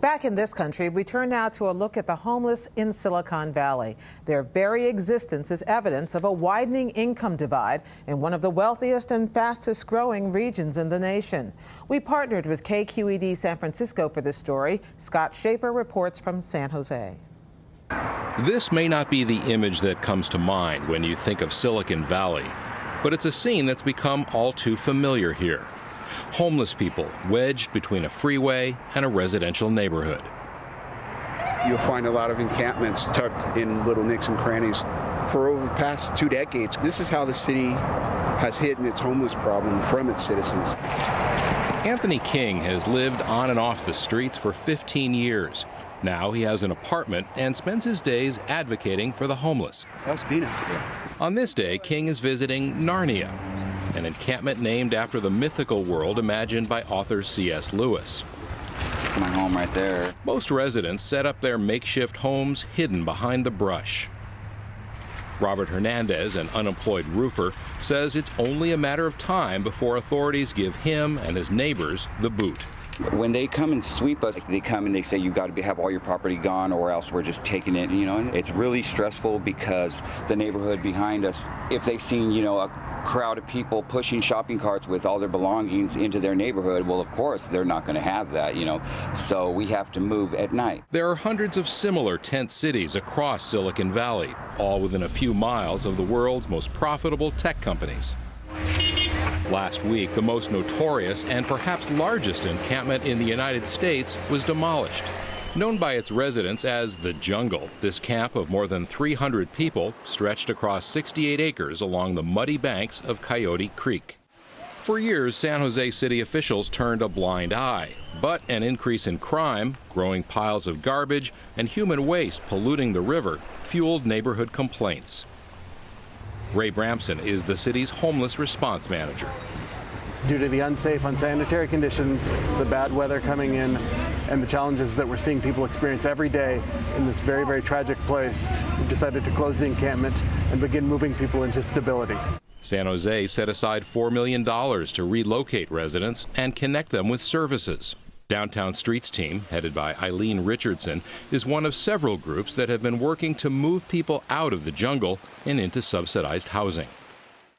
Back in this country, we turn now to a look at the homeless in Silicon Valley. Their very existence is evidence of a widening income divide in one of the wealthiest and fastest growing regions in the nation. We partnered with KQED San Francisco for this story. Scott Shafer reports from San Jose. This may not be the image that comes to mind when you think of Silicon Valley, but it's a scene that's become all too familiar here. Homeless people wedged between a freeway and a residential neighborhood. You'll find a lot of encampments tucked in little nooks and crannies for over the past 2 decades. This is how the city has hidden its homeless problem from its citizens. Anthony King has lived on and off the streets for 15 years. Now he has an apartment and spends his days advocating for the homeless. That's Dina. On this day, King is visiting Narnia, an encampment named after the mythical world imagined by author C.S. Lewis. That's my home right there. Most residents set up their makeshift homes hidden behind the brush. Robert Hernandez, an unemployed roofer, says it's only a matter of time before authorities give him and his neighbors the boot. When they come and sweep us, they come and they say, you got to have all your property gone or else we're just taking it, and it's really stressful because the neighborhood behind us, if they've seen, a crowd of people pushing shopping carts with all their belongings into their neighborhood, well, of course, they're not going to have that, so we have to move at night. There are hundreds of similar tent cities across Silicon Valley, all within a few miles of the world's most profitable tech companies. Last week, the most notorious and perhaps largest encampment in the United States was demolished. Known by its residents as the Jungle, this camp of more than 300 people stretched across 68 acres along the muddy banks of Coyote Creek. For years, San Jose city officials turned a blind eye, but an increase in crime, growing piles of garbage, and human waste polluting the river fueled neighborhood complaints. Ray Bramson is the city's homeless response manager. Due to the unsafe, unsanitary conditions, the bad weather coming in, and the challenges that we're seeing people experience every day in this very, very tragic place, we've decided to close the encampment and begin moving people into stability. San Jose set aside $4 million to relocate residents and connect them with services. Downtown Streets team, headed by Eileen Richardson, is one of several groups that have been working to move people out of the jungle and into subsidized housing.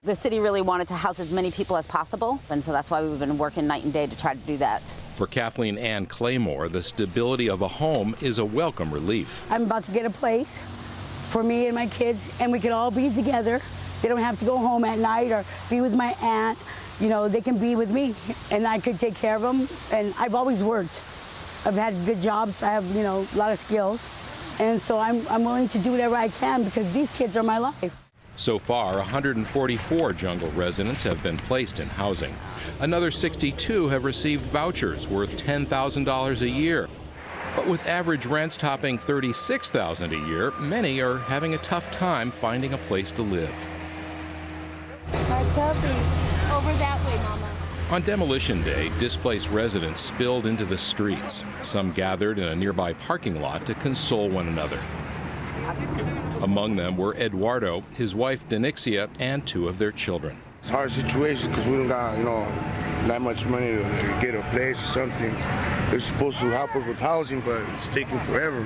The city really wanted to house as many people as possible, and so that's why we've been working night and day to try to do that. For Kathleen Ann Claymore, the stability of a home is a welcome relief. I'm about to get a place for me and my kids, and we can all be together. They don't have to go home at night or be with my aunt. They can be with me, and I could take care of them. And I've always worked. I've had good jobs. I have, a lot of skills. And so I'm willing to do whatever I can because these kids are my life. So far, 144 jungle residents have been placed in housing. Another 62 have received vouchers worth $10,000 a year. But with average rents topping $36,000 a year, many are having a tough time finding a place to live. My puppy. Over that way, Mama. On demolition day, displaced residents spilled into the streets. Some gathered in a nearby parking lot to console one another. Among them were Eduardo, his wife Denixia, and 2 of their children. It's a hard situation because we don't got, that much money to get a place or something. They're supposed to help us with housing, but it's taking forever.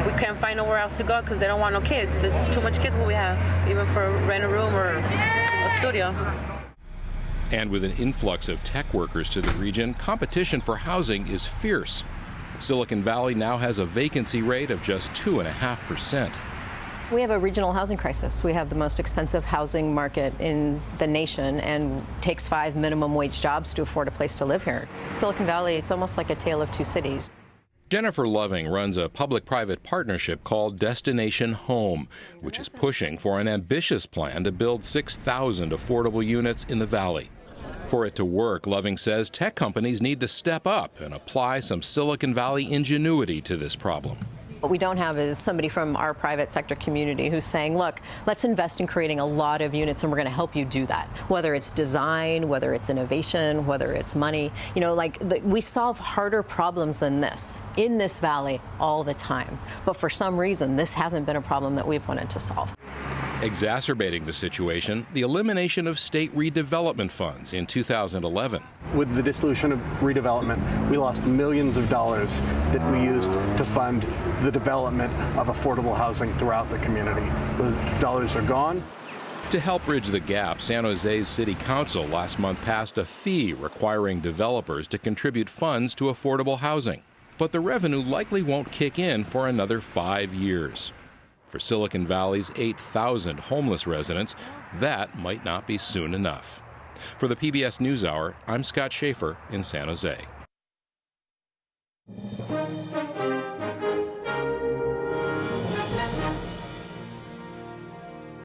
We can't find nowhere else to go because they don't want no kids. It's too much kids what we have, even for rent a room or a studio. And with an influx of tech workers to the region, competition for housing is fierce. Silicon Valley now has a vacancy rate of just 2.5%. We have a regional housing crisis. We have the most expensive housing market in the nation, and takes 5 minimum wage jobs to afford a place to live here. Silicon Valley, it's almost like a tale of two cities. Jennifer Loving runs a public-private partnership called Destination Home, which is pushing for an ambitious plan to build 6,000 affordable units in the valley. For it to work, Loving says tech companies need to step up and apply some Silicon Valley ingenuity to this problem. What we don't have is somebody from our private sector community who's saying, look, let's invest in creating a lot of units and we're going to help you do that. Whether it's design, whether it's innovation, whether it's money. We solve harder problems than this in this valley all the time. But for some reason, this hasn't been a problem that we've wanted to solve. Exacerbating the situation, the elimination of state redevelopment funds in 2011. With the dissolution of redevelopment, we lost millions of dollars that we used to fund the development of affordable housing throughout the community. Those dollars are gone. To help bridge the gap, San Jose's City Council last month passed a fee requiring developers to contribute funds to affordable housing. But the revenue likely won't kick in for another 5 years. For Silicon Valley's 8,000 homeless residents, that might not be soon enough. For the PBS NewsHour, I'm Scott Shafer in San Jose.